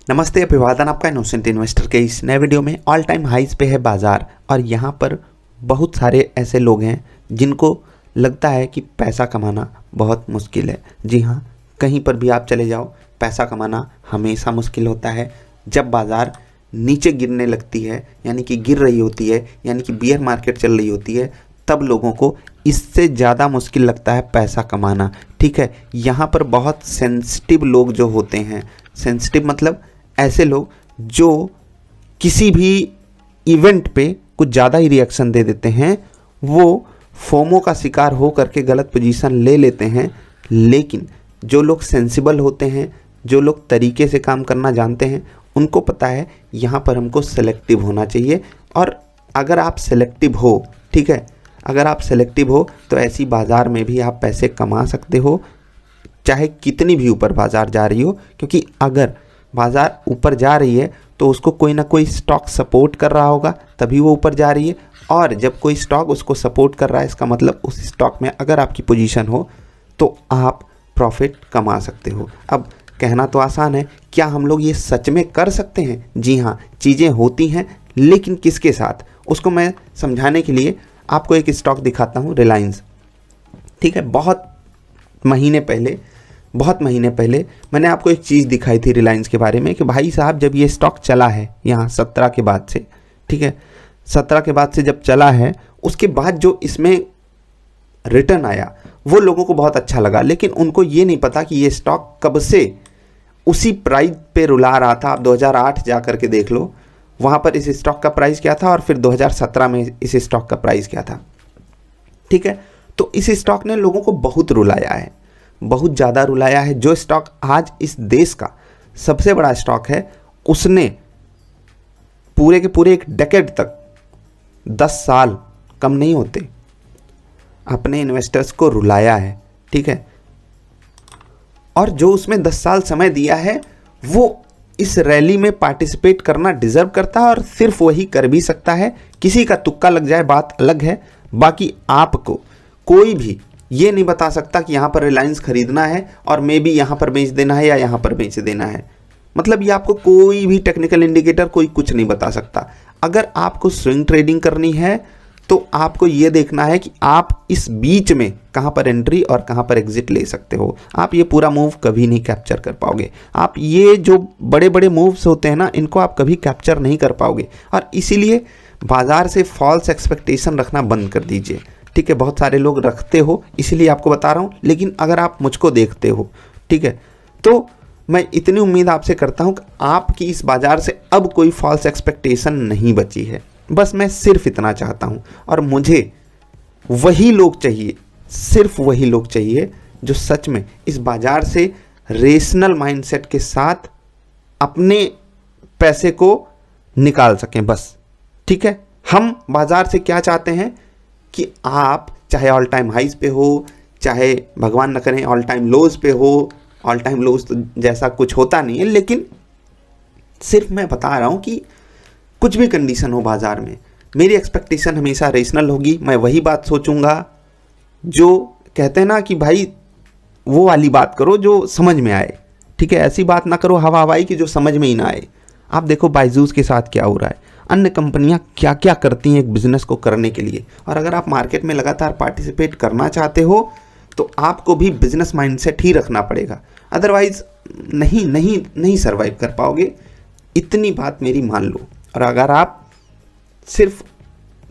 नमस्ते, अभिवादन आपका इनोसेंट इन्वेस्टर के इस नए वीडियो में। ऑल टाइम हाइज पे है बाज़ार और यहाँ पर बहुत सारे ऐसे लोग हैं जिनको लगता है कि पैसा कमाना बहुत मुश्किल है। जी हाँ, कहीं पर भी आप चले जाओ, पैसा कमाना हमेशा मुश्किल होता है। जब बाज़ार नीचे गिरने लगती है, यानी कि गिर रही होती है, यानी कि बियर मार्केट चल रही होती है, तब लोगों को इससे ज़्यादा मुश्किल लगता है पैसा कमाना। ठीक है, यहाँ पर बहुत सेंसिटिव लोग जो होते हैं, सेंसिटिव मतलब ऐसे लोग जो किसी भी इवेंट पे कुछ ज़्यादा ही रिएक्शन दे देते हैं, वो फोमो का शिकार हो करके गलत पोजीशन ले लेते हैं। लेकिन जो लोग सेंसिबल होते हैं, जो लोग तरीके से काम करना जानते हैं, उनको पता है यहाँ पर हमको सेलेक्टिव होना चाहिए। और अगर आप सेलेक्टिव हो, ठीक है, अगर आप सेलेक्टिव हो तो ऐसी बाज़ार में भी आप पैसे कमा सकते हो, चाहे कितनी भी ऊपर बाज़ार जा रही हो। क्योंकि अगर बाज़ार ऊपर जा रही है तो उसको कोई ना कोई स्टॉक सपोर्ट कर रहा होगा, तभी वो ऊपर जा रही है। और जब कोई स्टॉक उसको सपोर्ट कर रहा है, इसका मतलब उस स्टॉक में अगर आपकी पोजीशन हो तो आप प्रॉफिट कमा सकते हो। अब कहना तो आसान है, क्या हम लोग ये सच में कर सकते हैं? जी हाँ, चीज़ें होती हैं, लेकिन किसके साथ, उसको मैं समझाने के लिए आपको एक स्टॉक दिखाता हूँ, रिलायंस। ठीक है, बहुत महीने पहले मैंने आपको एक चीज़ दिखाई थी रिलायंस के बारे में कि भाई साहब, जब ये स्टॉक चला है यहाँ 17 के बाद से, ठीक है, 17 के बाद से जब चला है, उसके बाद जो इसमें रिटर्न आया वो लोगों को बहुत अच्छा लगा। लेकिन उनको ये नहीं पता कि ये स्टॉक कब से उसी प्राइस पे रुला रहा था। आप 2008 जा कर के देख लो, वहाँ पर इस स्टॉक का प्राइस क्या था और फिर 2017 में इस स्टॉक का प्राइस क्या था। ठीक है, तो इस स्टॉक ने लोगों को बहुत रुलाया है, बहुत ज़्यादा रुलाया है। जो स्टॉक आज इस देश का सबसे बड़ा स्टॉक है, उसने पूरे के पूरे एक डेकेड तक, 10 साल कम नहीं होते, अपने इन्वेस्टर्स को रुलाया है। ठीक है, और जो उसमें 10 साल समय दिया है, वो इस रैली में पार्टिसिपेट करना डिजर्व करता है और सिर्फ वही कर भी सकता है। किसी का तुक्का लग जाए बात अलग है, बाकी आपको कोई भी ये नहीं बता सकता कि यहाँ पर रिलायंस खरीदना है और मे बी यहाँ पर बेच देना है या यहाँ पर बेच देना है। मतलब ये आपको कोई भी टेक्निकल इंडिकेटर कोई कुछ नहीं बता सकता। अगर आपको स्विंग ट्रेडिंग करनी है तो आपको ये देखना है कि आप इस बीच में कहाँ पर एंट्री और कहाँ पर एग्जिट ले सकते हो। आप ये पूरा मूव कभी नहीं कैप्चर कर पाओगे। आप ये जो बड़े बड़े मूव्स होते हैं ना, इनको आप कभी कैप्चर नहीं कर पाओगे। और इसीलिए बाज़ार से फॉल्स एक्सपेक्टेशन रखना बंद कर दीजिए। ठीक है, बहुत सारे लोग रखते हो, इसीलिए आपको बता रहा हूँ। लेकिन अगर आप मुझको देखते हो, ठीक है, तो मैं इतनी उम्मीद आपसे करता हूँ कि आपकी इस बाज़ार से अब कोई फॉल्स एक्सपेक्टेशन नहीं बची है। बस मैं सिर्फ इतना चाहता हूँ। और मुझे वही लोग चाहिए, सिर्फ वही लोग चाहिए जो सच में इस बाज़ार से रेशनल माइंडसेट के साथ अपने पैसे को निकाल सकें, बस। ठीक है, हम बाज़ार से क्या चाहते हैं कि आप चाहे ऑल टाइम हाइज पे हो, चाहे भगवान न करें ऑल टाइम लोज पे हो। ऑल टाइम लोज तो जैसा कुछ होता नहीं है, लेकिन सिर्फ मैं बता रहा हूँ कि कुछ भी कंडीशन हो बाज़ार में, मेरी एक्सपेक्टेशन हमेशा रेशनल होगी। मैं वही बात सोचूंगा जो कहते हैं ना कि भाई वो वाली बात करो जो समझ में आए। ठीक है, ऐसी बात ना करो हवा हवाई की जो समझ में ही ना आए। आप देखो बायजूस के साथ क्या हो रहा है, अन्य कंपनियां क्या क्या करती हैं एक बिजनेस को करने के लिए। और अगर आप मार्केट में लगातार पार्टिसिपेट करना चाहते हो तो आपको भी बिजनेस माइंडसेट ही रखना पड़ेगा, अदरवाइज नहीं सर्वाइव कर पाओगे। इतनी बात मेरी मान लो। और अगर आप सिर्फ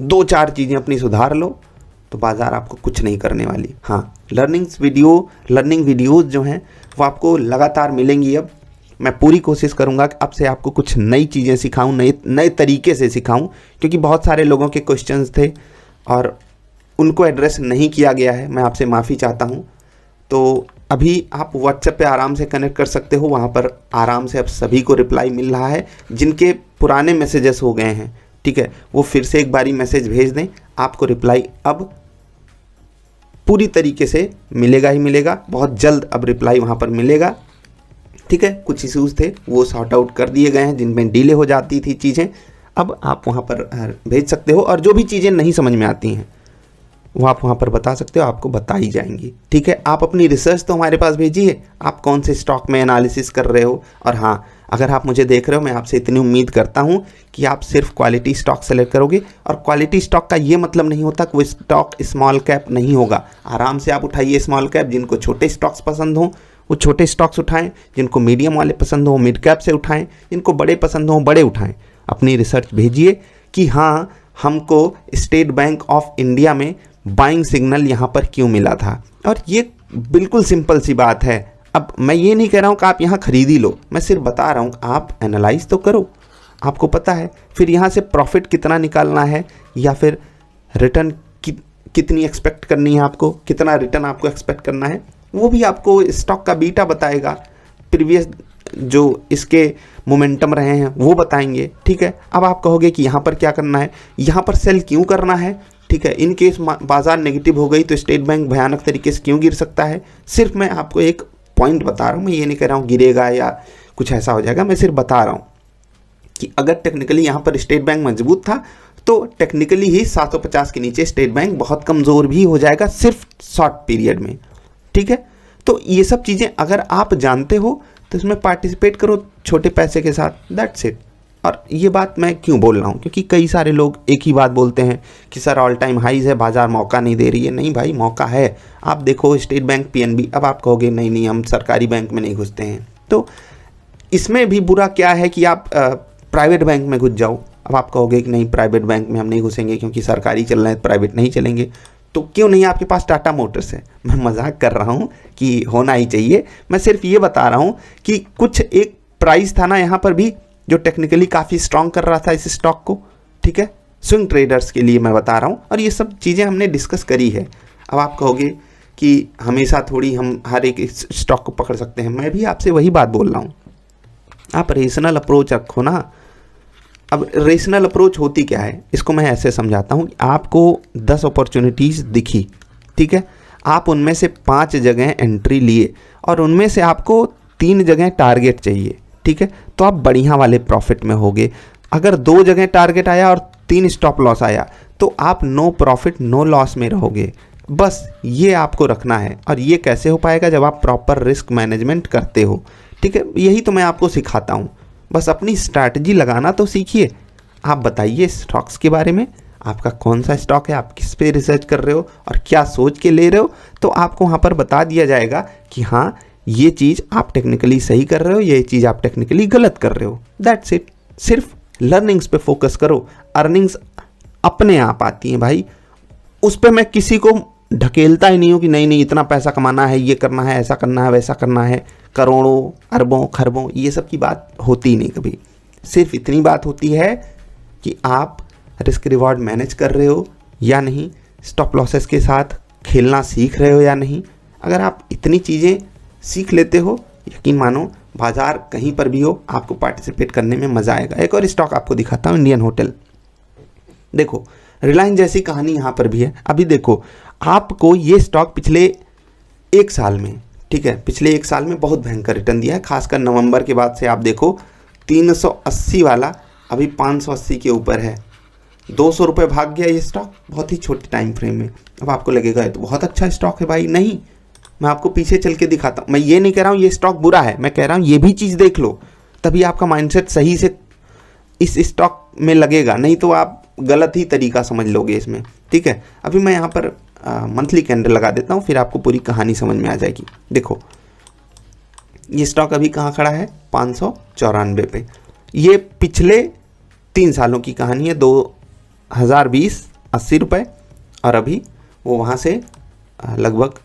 2-4 चीज़ें अपनी सुधार लो तो बाज़ार आपको कुछ नहीं करने वाली। हाँ, लर्निंग वीडियोज़ जो हैं वो आपको लगातार मिलेंगी। अब मैं पूरी कोशिश करूंगा कि अब से आपको कुछ नई चीज़ें सिखाऊं, नए तरीके से सिखाऊं, क्योंकि बहुत सारे लोगों के क्वेश्चंस थे और उनको एड्रेस नहीं किया गया है। मैं आपसे माफ़ी चाहता हूं। तो अभी आप व्हाट्सएप पे आराम से कनेक्ट कर सकते हो, वहाँ पर आराम से अब सभी को रिप्लाई मिल रहा है। जिनके पुराने मैसेजेस हो गए हैं, ठीक है, वो फिर से एक बारी मैसेज भेज दें, आपको रिप्लाई अब पूरी तरीके से मिलेगा ही मिलेगा। बहुत जल्द अब रिप्लाई वहाँ पर मिलेगा। ठीक है, कुछ इश्यूज़ थे वो सॉर्ट आउट कर दिए गए हैं, जिनमें डिले हो जाती थी चीज़ें। अब आप वहाँ पर भेज सकते हो। और जो भी चीज़ें नहीं समझ में आती हैं वो आप वहाँ पर बता सकते हो, आपको बताई जाएंगी। ठीक है, आप अपनी रिसर्च तो हमारे पास भेजिए, आप कौन से स्टॉक में एनालिसिस कर रहे हो। और हाँ, अगर आप मुझे देख रहे हो, मैं आपसे इतनी उम्मीद करता हूँ कि आप सिर्फ क्वालिटी स्टॉक सेलेक्ट करोगे। और क्वालिटी स्टॉक का ये मतलब नहीं होता कि वो स्टॉक स्मॉल कैप नहीं होगा। आराम से आप उठाइए स्मॉल कैप, जिनको छोटे स्टॉक्स पसंद हों वो छोटे स्टॉक्स उठाएं, जिनको मीडियम वाले पसंद हो मिड कैप से उठाएं, जिनको बड़े पसंद हो बड़े उठाएं। अपनी रिसर्च भेजिए कि हाँ, हमको स्टेट बैंक ऑफ इंडिया में बाइंग सिग्नल यहाँ पर क्यों मिला था। और ये बिल्कुल सिंपल सी बात है। अब मैं ये नहीं कह रहा हूँ कि आप यहाँ खरीद ही लो, मैं सिर्फ बता रहा हूँ आप एनालाइज तो करो, आपको पता है फिर यहाँ से प्रॉफिट कितना निकालना है या फिर रिटर्न कितनी एक्सपेक्ट करनी है, आपको कितना रिटर्न आपको एक्सपेक्ट करना है, वो भी आपको स्टॉक का बीटा बताएगा, प्रीवियस जो इसके मोमेंटम रहे हैं वो बताएंगे। ठीक है, अब आप कहोगे कि यहाँ पर क्या करना है, यहाँ पर सेल क्यों करना है। ठीक है, इन केस बाजार नेगेटिव हो गई तो स्टेट बैंक भयानक तरीके से क्यों गिर सकता है। सिर्फ मैं आपको एक पॉइंट बता रहा हूँ, मैं ये नहीं कह रहा हूँ गिरेगा या कुछ ऐसा हो जाएगा, मैं सिर्फ बता रहा हूँ कि अगर टेक्निकली यहाँ पर स्टेट बैंक मजबूत था तो टेक्निकली ही 750 के नीचे स्टेट बैंक बहुत कमज़ोर भी हो जाएगा सिर्फ शॉर्ट पीरियड में। ठीक है, तो ये सब चीज़ें अगर आप जानते हो तो इसमें पार्टिसिपेट करो छोटे पैसे के साथ, दैट्स इट। और ये बात मैं क्यों बोल रहा हूँ, क्योंकि कई सारे लोग एक ही बात बोलते हैं कि सर ऑल टाइम हाईज है, बाजार मौका नहीं दे रही है। नहीं भाई, मौका है। आप देखो स्टेट बैंक, पीएनबी। अब आप कहोगे नहीं नहीं हम सरकारी बैंक में नहीं घुसते हैं, तो इसमें भी बुरा क्या है कि आप प्राइवेट बैंक में घुस जाओ। अब आप कहोगे कि नहीं प्राइवेट बैंक में हम नहीं घुसेंगे क्योंकि सरकारी चल रहे हैं, प्राइवेट नहीं चलेंगे। तो क्यों नहीं, आपके पास टाटा मोटर्स है। मैं मजाक कर रहा हूँ कि होना ही चाहिए, मैं सिर्फ ये बता रहा हूँ कि कुछ एक प्राइस था ना यहाँ पर भी जो टेक्निकली काफ़ी स्ट्रॉन्ग कर रहा था इस स्टॉक को। ठीक है, स्विंग ट्रेडर्स के लिए मैं बता रहा हूँ, और ये सब चीज़ें हमने डिस्कस करी है। अब आप कहोगे कि हमेशा थोड़ी हम हर एक स्टॉक को पकड़ सकते हैं, मैं भी आपसे वही बात बोल रहा हूँ, आप रेशनल अप्रोच रखो ना। अब रेशनल अप्रोच होती क्या है, इसको मैं ऐसे समझाता हूँ कि आपको 10 अपॉर्चुनिटीज़ दिखी। ठीक है, आप उनमें से 5 जगह एंट्री लिए और उनमें से आपको 3 जगह टारगेट चाहिए। ठीक है, तो आप बढ़िया वाले प्रॉफिट में होगे। अगर 2 जगह टारगेट आया और 3 स्टॉप लॉस आया तो आप नो प्रॉफिट नो लॉस में रहोगे। बस ये आपको रखना है, और ये कैसे हो पाएगा जब आप प्रॉपर रिस्क मैनेजमेंट करते हो। ठीक है, यही तो मैं आपको सिखाता हूँ। बस अपनी स्ट्रैटेजी लगाना तो सीखिए। आप बताइए स्टॉक्स के बारे में, आपका कौन सा स्टॉक है, आप किस पे रिसर्च कर रहे हो और क्या सोच के ले रहे हो, तो आपको वहाँ पर बता दिया जाएगा कि हाँ ये चीज़ आप टेक्निकली सही कर रहे हो, ये चीज़ आप टेक्निकली गलत कर रहे हो। That's it. सिर्फ लर्निंग्स पे फोकस करो, अर्निंग्स अपने आप आती हैं भाई। उस पर मैं किसी को ढकेलता ही नहीं हूँ कि नहीं नहीं इतना पैसा कमाना है, ये करना है, ऐसा करना है, वैसा करना है, करोड़ों अरबों खरबों, ये सब की बात होती नहीं कभी। सिर्फ इतनी बात होती है कि आप रिस्क रिवॉर्ड मैनेज कर रहे हो या नहीं, स्टॉप लॉसेस के साथ खेलना सीख रहे हो या नहीं। अगर आप इतनी चीज़ें सीख लेते हो, यकीन मानो बाजार कहीं पर भी हो आपको पार्टिसिपेट करने में मज़ा आएगा। एक और स्टॉक आपको दिखाता हूँ, इंडियन होटल। देखो रिलायंस जैसी कहानी यहाँ पर भी है। अभी देखो आपको ये स्टॉक पिछले 1 साल में, ठीक है, पिछले 1 साल में बहुत भयंकर रिटर्न दिया है। खासकर नवंबर के बाद से आप देखो 380 वाला अभी 580 के ऊपर है। 200 रुपये भाग गया ये स्टॉक बहुत ही छोटे टाइम फ्रेम में। अब आपको लगेगा तो बहुत अच्छा स्टॉक है भाई, नहीं, मैं आपको पीछे चल के दिखाता हूँ। मैं ये नहीं कह रहा हूँ ये स्टॉक बुरा है, मैं कह रहा हूँ ये भी चीज़ देख लो, तभी आपका माइंडसेट सही से इस स्टॉक में लगेगा, नहीं तो आप गलत ही तरीका समझ लोगे इसमें। ठीक है, अभी मैं यहाँ पर मंथली कैंडल लगा देता हूँ, फिर आपको पूरी कहानी समझ में आ जाएगी। देखो ये स्टॉक अभी कहाँ खड़ा है, 594 पे। ये पिछले 3 सालों की कहानी है। 2020 80 रुपये, और अभी वो वहाँ से लगभग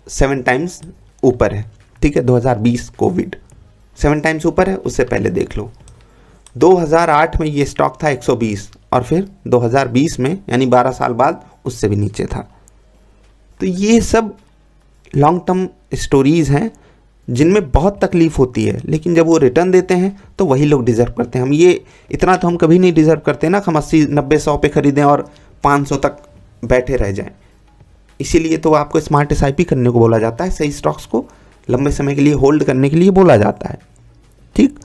7 टाइम्स ऊपर है। ठीक है, 2020 कोविड 7 टाइम्स ऊपर है। उससे पहले देख लो 2008 में ये स्टॉक था 120, और फिर 2020 में यानी 12 साल बाद उससे भी नीचे था। तो ये सब लॉन्ग टर्म स्टोरीज़ हैं जिनमें बहुत तकलीफ़ होती है, लेकिन जब वो रिटर्न देते हैं तो वही लोग डिज़र्व करते हैं। हम ये इतना तो हम कभी नहीं डिज़र्व करते ना, हम 80 90 100 पे ख़रीदें और 500 तक बैठे रह जाएं। इसीलिए तो आपको स्मार्ट SIP करने को बोला जाता है, सही स्टॉक्स को लंबे समय के लिए होल्ड करने के लिए बोला जाता है। ठीक,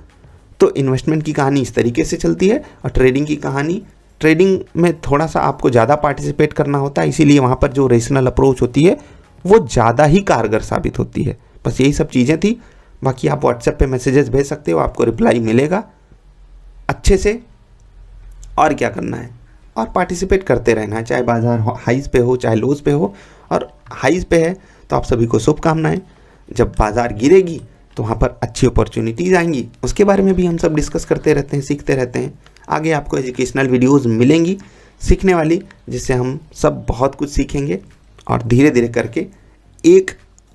तो इन्वेस्टमेंट की कहानी इस तरीके से चलती है, और ट्रेडिंग की कहानी ट्रेडिंग में थोड़ा सा आपको ज़्यादा पार्टिसिपेट करना होता है, इसीलिए वहाँ पर जो रेशनल अप्रोच होती है वो ज़्यादा ही कारगर साबित होती है। बस यही सब चीज़ें थी। बाकी आप व्हाट्सएप पे मैसेजेस भेज सकते हो, आपको रिप्लाई मिलेगा अच्छे से। और क्या करना है, और पार्टिसिपेट करते रहना है, चाहे बाजार हाइज पे हो चाहे लोज पे हो। और हाइज पे है तो आप सभी को शुभकामनाएं। जब बाजार गिरेगी तो वहाँ पर अच्छी अपॉर्चुनिटीज़ आएंगी, उसके बारे में भी हम सब डिस्कस करते रहते हैं, सीखते रहते हैं। आगे आपको एजुकेशनल वीडियोस मिलेंगी सीखने वाली, जिससे हम सब बहुत कुछ सीखेंगे और धीरे धीरे करके एक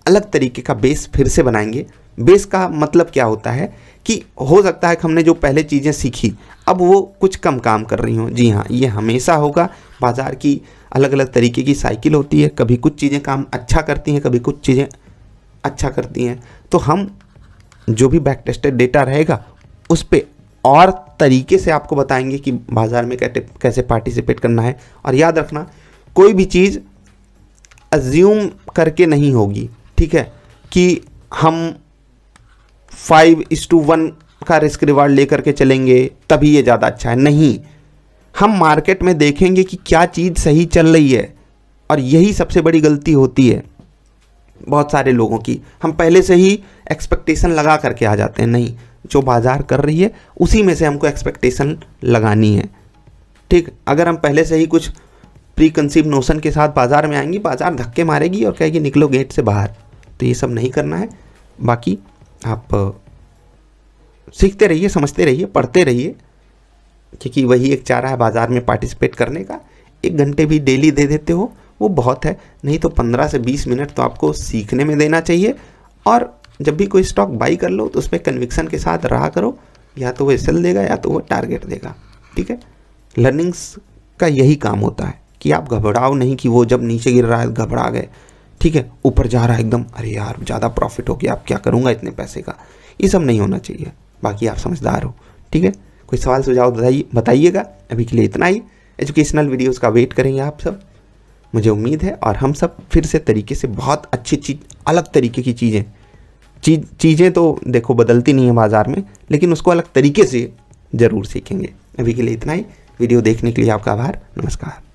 अलग तरीके का बेस फिर से बनाएंगे। बेस का मतलब क्या होता है कि हो सकता है कि हमने जो पहले चीज़ें सीखी अब वो कुछ कम काम कर रही हों। जी हाँ, ये हमेशा होगा। बाज़ार की अलग अलग तरीके की साइकिल होती है, कभी कुछ चीज़ें काम अच्छा करती हैं, कभी कुछ चीज़ें अच्छा करती हैं। तो हम जो भी बैक टेस्टेड डेटा रहेगा उस पर और तरीके से आपको बताएंगे कि बाज़ार में कैसे पार्टिसिपेट करना है। और याद रखना, कोई भी चीज़ अज्यूम करके नहीं होगी, ठीक है, कि हम 5:1 का रिस्क रिवार्ड लेकर के चलेंगे तभी ये ज़्यादा अच्छा है। नहीं, हम मार्केट में देखेंगे कि क्या चीज़ सही चल रही है, और यही सबसे बड़ी गलती होती है बहुत सारे लोगों की। हम पहले से ही एक्सपेक्टेशन लगा करके आ जाते हैं। नहीं, जो बाज़ार कर रही है उसी में से हमको एक्सपेक्टेशन लगानी है, ठीक। अगर हम पहले से ही कुछ प्री कंसीव नोशन के साथ बाज़ार में आएंगी, बाज़ार धक्के मारेगी और कहेगी निकलो गेट से बाहर, तो ये सब नहीं करना है। बाकी आप सीखते रहिए, समझते रहिए, पढ़ते रहिए, क्योंकि वही एक चारा है बाज़ार में पार्टिसिपेट करने का। 1 घंटे भी डेली दे देते हो वो बहुत है, नहीं तो 15 से 20 मिनट तो आपको सीखने में देना चाहिए। और जब भी कोई स्टॉक बाई कर लो तो उसमें कन्विक्शन के साथ रहा करो, या तो वो सेल देगा या तो वो टारगेट देगा, ठीक है। लर्निंग्स का यही काम होता है कि आप घबराओ नहीं कि वो जब नीचे गिर रहा है घबरा गए, ठीक है, ऊपर जा रहा है एकदम अरे यार ज़्यादा प्रॉफिट हो गया, आप क्या करूँगा इतने पैसे का, ये सब नहीं होना चाहिए। बाकी आप समझदार हो, ठीक है। कोई सवाल सुझाव बताइएगा। अभी के लिए इतना ही। एजुकेशनल वीडियोस का वेट करेंगे आप सब, मुझे उम्मीद है। और हम सब फिर से तरीके से बहुत अच्छी चीज़, अलग तरीके की चीज़ें तो देखो बदलती नहीं है बाज़ार में, लेकिन उसको अलग तरीके से ज़रूर सीखेंगे। अभी के लिए इतना ही। वीडियो देखने के लिए आपका आभार। नमस्कार।